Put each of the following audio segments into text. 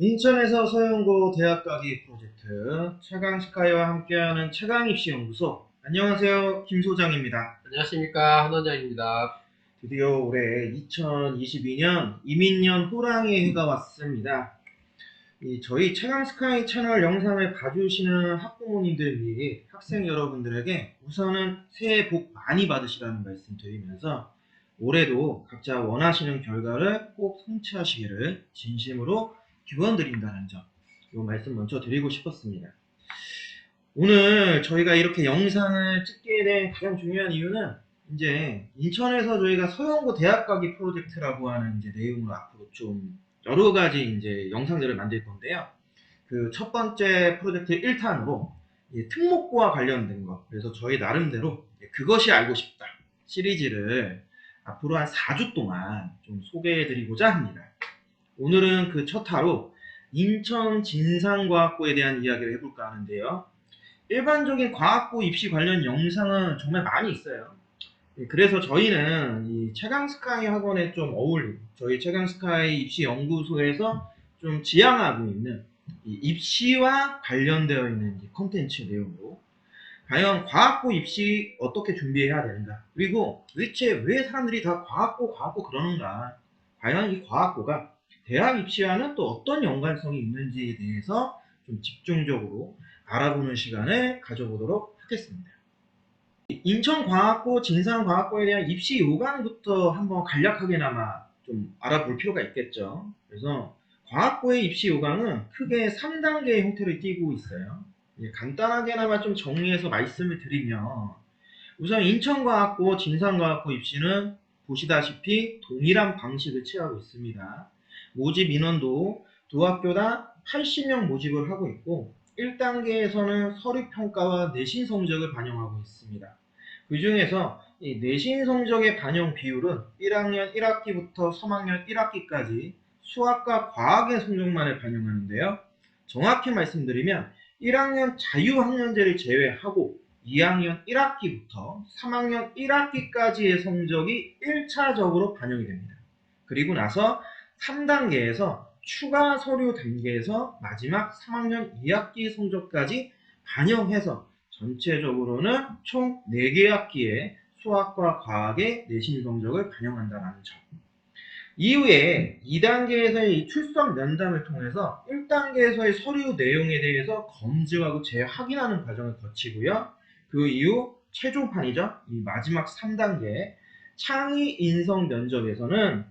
인천에서 서영고 대학 가기 프로젝트 최강시카이와 함께하는 최강입시연구소. 안녕하세요, 김 소장입니다. 안녕하십니까, 한원장입니다. 드디어 올해 2022년 이민년 호랑이 해가 왔습니다. 저희 최강스카이 채널 영상을 봐주시는 학부모님들 및 학생 여러분들에게 우선은 새해 복 많이 받으시라는 말씀 드리면서 올해도 각자 원하시는 결과를 꼭 성취하시기를 진심으로 기원드린다는 점, 이 말씀 먼저 드리고 싶었습니다. 오늘 저희가 이렇게 영상을 찍게 된 가장 중요한 이유는 이제 인천에서 저희가 서영고 대학 가기 프로젝트라고 하는 이제 내용으로 앞으로 좀 여러 가지 이제 영상들을 만들 건데요. 그 첫 번째 프로젝트 1탄으로 특목고와 관련된 것. 그래서 저희 나름대로 그것이 알고 싶다 시리즈를 앞으로 한 4주 동안 좀 소개해드리고자 합니다. 오늘은 그 첫 화로 인천 진상과학고에 대한 이야기를 해볼까 하는데요. 일반적인 과학고 입시 관련 영상은 정말 많이 있어요. 그래서 저희는 이 최강스카이 학원에 좀 어울리고 저희 최강스카이 입시 연구소에서 좀 지향하고 있는 이 입시와 관련되어 있는 콘텐츠 내용으로 과연 과학고 입시 어떻게 준비해야 되는가, 그리고 도대체 왜 사람들이 다 과학고 그러는가, 과연 이 과학고가 대학 입시와는 또 어떤 연관성이 있는지에 대해서 좀 집중적으로 알아보는 시간을 가져보도록 하겠습니다. 인천과학고, 진상과학고에 대한 입시 요강부터 한번 간략하게나마 좀 알아볼 필요가 있겠죠. 그래서 과학고의 입시 요강은 크게 3단계의 형태를 띠고 있어요. 간단하게나마 좀 정리해서 말씀을 드리면, 우선 인천과학고, 진상과학고 입시는 보시다시피 동일한 방식을 취하고 있습니다. 모집 인원도 두 학교당 80명 모집을 하고 있고, 1단계에서는 서류평가와 내신 성적을 반영하고 있습니다. 그 중에서 이 내신 성적의 반영 비율은 1학년 1학기부터 3학년 1학기까지 수학과 과학의 성적만을 반영하는데요. 정확히 말씀드리면 1학년 자유학년제를 제외하고 2학년 1학기부터 3학년 1학기까지의 성적이 1차적으로 반영이 됩니다. 그리고 나서 3단계에서 추가 서류 단계에서 마지막 3학년 2학기 성적까지 반영해서 전체적으로는 총 4개 학기의 수학과 과학의 내신 성적을 반영한다는 점. 이후에 2단계에서의 출석 면담을 통해서 1단계에서의 서류 내용에 대해서 검증하고 재확인하는 과정을 거치고요. 그 이후 최종판이죠. 이 마지막 3단계 창의 인성 면접에서는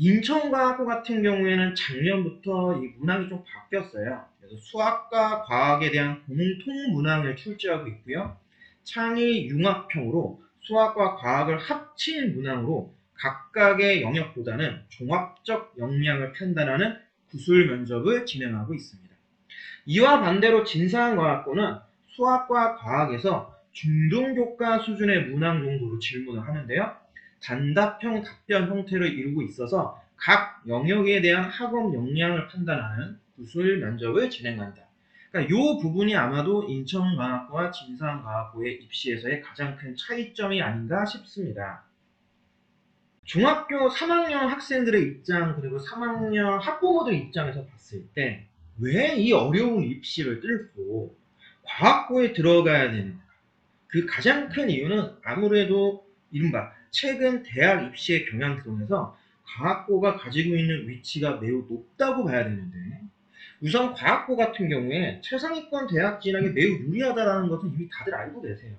인천과학고 같은 경우에는 작년부터 이 문항이 좀 바뀌었어요. 그래서 수학과 과학에 대한 공통 문항을 출제하고 있고요. 창의 융합형으로 수학과 과학을 합친 문항으로 각각의 영역보다는 종합적 역량을 판단하는 구술 면접을 진행하고 있습니다. 이와 반대로 진상과학고는 수학과 과학에서 중등교과 수준의 문항 정도로 질문을 하는데요. 단답형 답변 형태를 이루고 있어서 각 영역에 대한 학업 역량을 판단하는 구술 면접을 진행한다. 그러니까 이 부분이 아마도 인천과학고와 진상과학고의 입시에서의 가장 큰 차이점이 아닌가 싶습니다. 중학교 3학년 학생들의 입장, 그리고 3학년 학부모들 입장에서 봤을 때 왜 이 어려운 입시를 뚫고 과학고에 들어가야 되는가? 그 가장 큰 이유는 아무래도 이른바 최근 대학 입시의 경향성에서 과학고가 가지고 있는 위치가 매우 높다고 봐야 되는데, 우선 과학고 같은 경우에 최상위권 대학 진학에 매우 유리하다는 것은 이미 다들 알고 계세요.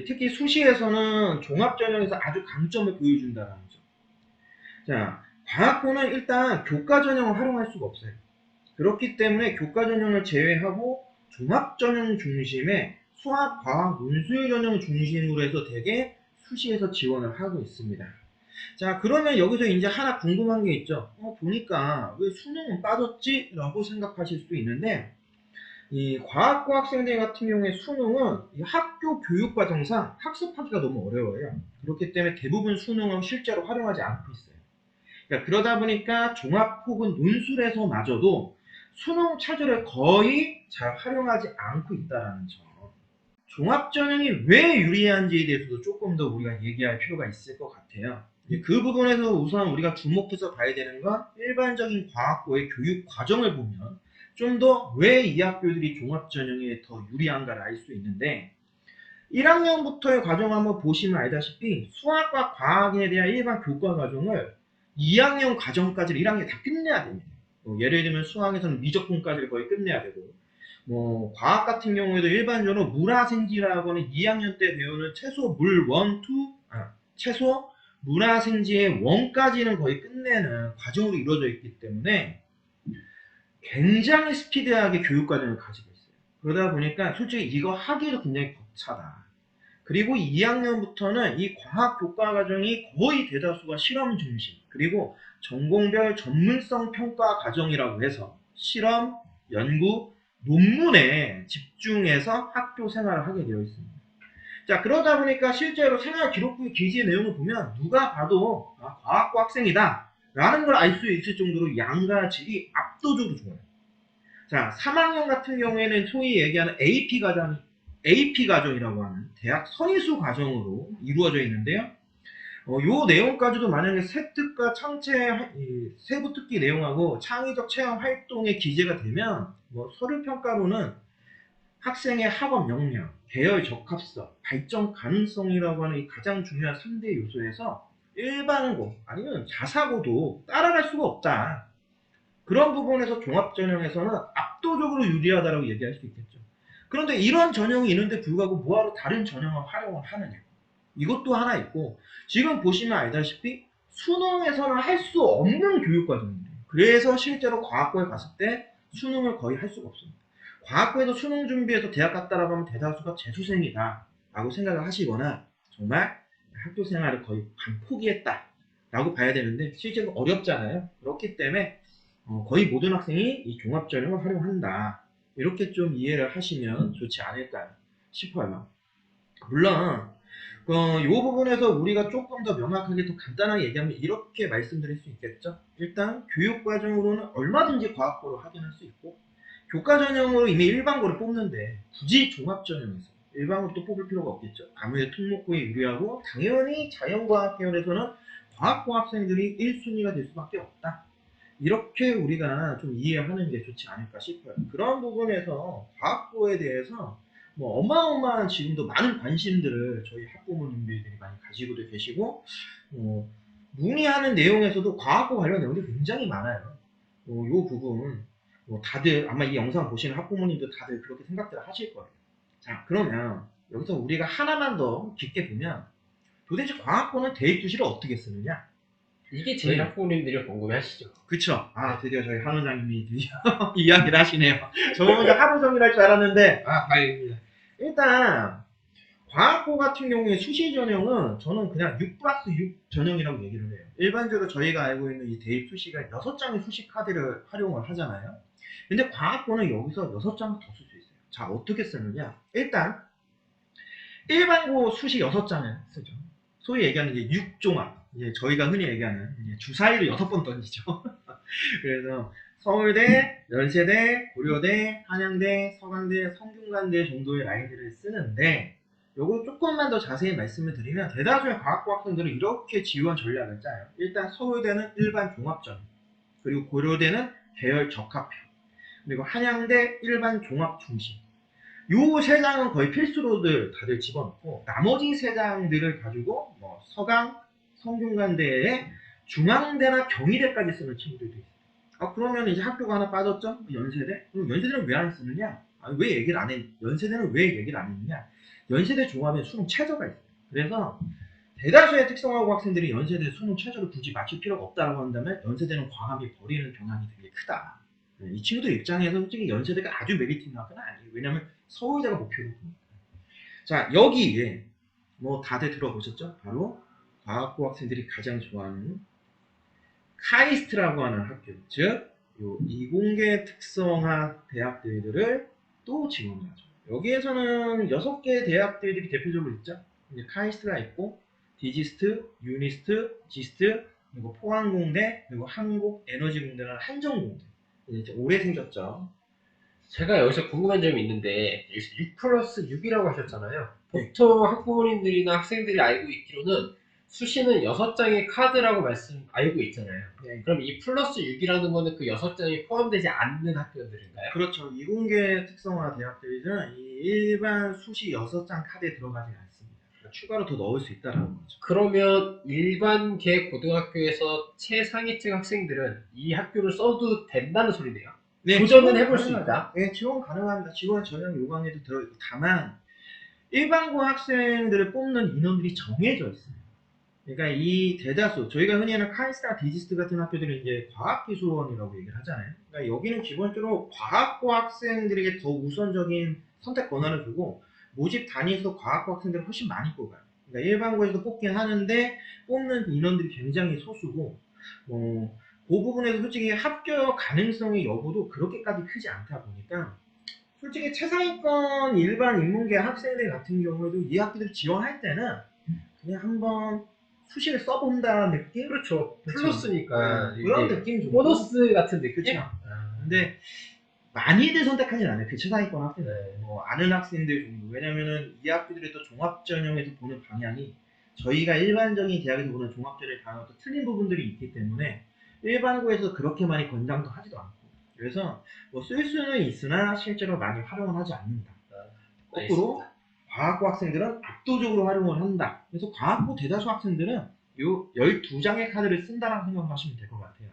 특히 수시에서는 종합전형에서 아주 강점을 보여준다는 점. 자, 과학고는 일단 교과 전형을 활용할 수가 없어요. 그렇기 때문에 교과 전형을 제외하고 종합 전형 중심의 수학, 과학, 논술 전형 중심으로 해서 되게 수시에서 지원을 하고 있습니다. 자, 그러면 여기서 이제 하나 궁금한 게 있죠. 보니까 왜 수능은 빠졌지? 라고 생각하실 수도 있는데, 이 과학고 학생들 같은 경우에 수능은 이 학교 교육과정상 학습하기가 너무 어려워요. 그렇기 때문에 대부분 수능은 실제로 활용하지 않고 있어요. 그러니까 그러다 보니까 종합 혹은 논술에서마저도 수능 차지를 거의 잘 활용하지 않고 있다는 점. 종합전형이 왜 유리한지에 대해서도 조금 더 우리가 얘기할 필요가 있을 것 같아요. 그 부분에서 우선 우리가 주목해서 봐야 되는 건 일반적인 과학고의 교육 과정을 보면 좀 더 왜 이 학교들이 종합전형에 더 유리한가를 알 수 있는데 1학년부터의 과정 한번 보시면 알다시피 수학과 과학에 대한 일반 교과 과정을 2학년 과정까지를 1학년에 다 끝내야 됩니다. 예를 들면 수학에서는 미적분까지를 거의 끝내야 되고 과학 같은 경우에도 일반적으로 물화생지라고 하는 2학년 때 배우는 최소 물 원, 투, 최소 문화생지의 원까지는 거의 끝내는 과정으로 이루어져 있기 때문에 굉장히 스피드하게 교육 과정을 가지고 있어요. 그러다 보니까 솔직히 이거 하기도 굉장히 벅차다. 그리고 2학년부터는 이 과학 교과 과정이 거의 대다수가 실험 중심, 그리고 전공별 전문성 평가 과정이라고 해서 실험, 연구, 논문에 집중해서 학교 생활을 하게 되어 있습니다. 자, 그러다 보니까 실제로 생활 기록부 기재 내용을 보면 누가 봐도 과학고 학생이다 라는 걸 알 수 있을 정도로 양과 질이 압도적으로 좋아요. 자, 3학년 같은 경우에는 소위 얘기하는 AP 과정이라고 하는 대학 선의수 과정으로 이루어져 있는데요. 요 내용까지도 만약에 세특과 세부 특기 내용하고 창의적 체험 활동에 기재가 되면 서류 평가로는 학생의 학업 역량, 계열 적합성, 발전 가능성이라고 하는 이 가장 중요한 3대 요소에서 일반고 아니면 자사고도 따라갈 수가 없다. 그런 부분에서 종합전형에서는 압도적으로 유리하다고 얘기할 수 있겠죠. 그런데 이런 전형이 있는데 불구하고 뭐하러 다른 전형을 활용을 하느냐. 이것도 하나 있고 지금 보시면 알다시피 수능에서는 할 수 없는 교육과정입니다. 그래서 실제로 과학고에 갔을 때 수능을 거의 할 수가 없습니다. 과학고에서 수능 준비해서 대학 갔다라고 하면 대다수가 재수생이다 라고 생각을 하시거나 정말 학교 생활을 거의 반 포기했다 라고 봐야 되는데 실제로 어렵잖아요. 그렇기 때문에 거의 모든 학생이 이 종합전형을 활용한다. 이렇게 좀 이해를 하시면 좋지 않을까 싶어요. 물론 이 부분에서 우리가 조금 더 명확하게 더 간단하게 얘기하면 이렇게 말씀드릴 수 있겠죠. 일단 교육과정으로는 얼마든지 과학고를 확인할 수 있고 교과전형으로 이미 일반고를 뽑는데 굳이 종합전형에서 일반고를 또 뽑을 필요가 없겠죠. 아무래도 특목고에 유리하고 당연히 자연과학 계열에서는 과학고 학생들이 1순위가 될 수밖에 없다. 이렇게 우리가 좀 이해하는 게 좋지 않을까 싶어요. 그런 부분에서 과학고에 대해서 어마어마한 지금도 많은 관심들을 저희 학부모님들이 많이 가지고도 계시고 문의하는 내용에서도 과학고 관련 내용이 굉장히 많아요. 이 부분 다들 아마 이 영상 보시는 학부모님도 다들 그렇게 생각들을 하실 거예요. 자, 그러면 여기서 우리가 하나만 더 깊게 보면 도대체 과학고는 대입 투시를 어떻게 쓰느냐? 이게 제일 학부모님들이 궁금해하시죠. 그쵸. 드디어 저희 한 원장님이 드디어 이야기를 하시네요. 저 먼저 하루 종일 할 줄 알았는데 다행입니다. 일단 과학고 같은 경우에 수시 전형은 저는 그냥 6+6 전형이라고 얘기를 해요. 일반적으로 저희가 알고 있는 이 대입 수시가 6장의 수시 카드를 활용을 하잖아요. 근데 과학고는 여기서 6장을 더 쓸 수 있어요. 자, 어떻게 쓰느냐? 일단 일반고 수시 6장을 쓰죠. 소위 얘기하는 이제 6종합. 이제 저희가 흔히 얘기하는 이제 주사위를 6번 던지죠. 그래서 서울대, 연세대, 고려대, 한양대, 서강대, 성균관대 정도의 라인들을 쓰는데 요거 조금만 더 자세히 말씀을 드리면 대다수의 과학고 학생들은 이렇게 지원 전략을 짜요. 일단 서울대는 일반 종합전, 그리고 고려대는 계열 적합형, 그리고 한양대 일반 종합 중심. 요 세 장은 거의 필수로들 다들 집어넣고 나머지 세 장들을 가지고 서강, 성균관대에 중앙대나 경희대까지 쓰는 친구들도 있어요. 그러면 이제 학교가 하나 빠졌죠? 연세대? 그럼 연세대는 왜 안 쓰느냐? 왜 얘기를 안 해? 연세대는 왜 얘기를 안 했느냐? 연세대 종합에 수능 최저가 있어요. 그래서 대다수의 특성화고 학생들이 연세대 수능 최저를 굳이 맞출 필요가 없다고 한다면 연세대는 과감히 버리는 경향이 되게 크다. 이 친구들 입장에서 솔직히 연세대가 아주 메리트 있는 학교는 아니에요. 왜냐면 서울대가 목표로 보니까. 자, 여기에 다들 들어보셨죠? 바로 과학고 학생들이 가장 좋아하는 카이스트라고 하는 학교, 즉 요 이공계 특성화 대학들을 또 지원하죠. 여기에서는 6개 대학들이 대표적으로 있죠. 이제 카이스트가 있고 디지스트, 유니스트, 지스트, 그리고 포항공대, 그리고 한국에너지공대라는 한정공대. 이제 올해 생겼죠. 제가 여기서 궁금한 점이 있는데 6+6이라고 하셨잖아요. 보통 학부모님들이나 학생들이 알고 있기로는 수시는 6장의 카드라고 알고 있잖아요. 네. 그럼 이 플러스 6이라는 거는 그 6장이 포함되지 않는 학교들인가요? 그렇죠. 이공계 특성화 대학들은 이 일반 수시 6장 카드에 들어가지 않습니다. 그러니까 추가로 더 넣을 수 있다는 거죠. 그러면 일반계 고등학교에서 최상위층 학생들은 이 학교를 써도 된다는 소리네요. 도전은 해볼 수 있다. 네, 지원 가능합니다. 지원 전형 요강에도 들어있고, 다만 일반고 학생들을 뽑는 인원들이 정해져 있어요. 그러니까 이 대다수, 저희가 흔히 하는 카이스트나 디지스트 같은 학교들은 이제 과학기술원이라고 얘기를 하잖아요. 그러니까 여기는 기본적으로 과학고 학생들에게 더 우선적인 선택 권한을 주고 모집 단위에서 과학고 학생들을 훨씬 많이 뽑아요. 그러니까 일반고에서 뽑긴 하는데 뽑는 인원들이 굉장히 소수고, 그 부분에서 솔직히 합격 가능성의 여부도 그렇게까지 크지 않다 보니까, 솔직히 최상위권 일반 인문계 학생들 같은 경우에도 이 학교들 지원할 때는 그냥 한번 수시를 써본다는 느낌? 그렇죠. 그쵸. 플러스니까 그런 이게 느낌 정도? 보너스 같은 느낌? 그쵸. 근데 많이들 선택하진 않아요. 그 최상위권 학생들. 네. 아는 학생들 정도. 왜냐면은 이 학교들이 또 종합전형에서 보는 방향이 저희가 일반적인 대학에서 보는 종합전형 방향과 또 틀린 부분들이 있기 때문에 일반고에서 그렇게 많이 권장도 하지도 않고. 그래서 쓸 수는 있으나 실제로 많이 활용을 하지 않는다. 거꾸로 과학고 학생들은 압도적으로 활용을 한다. 그래서 과학고 대다수 학생들은 요 12장의 카드를 쓴다라고 생각하시면 될 것 같아요.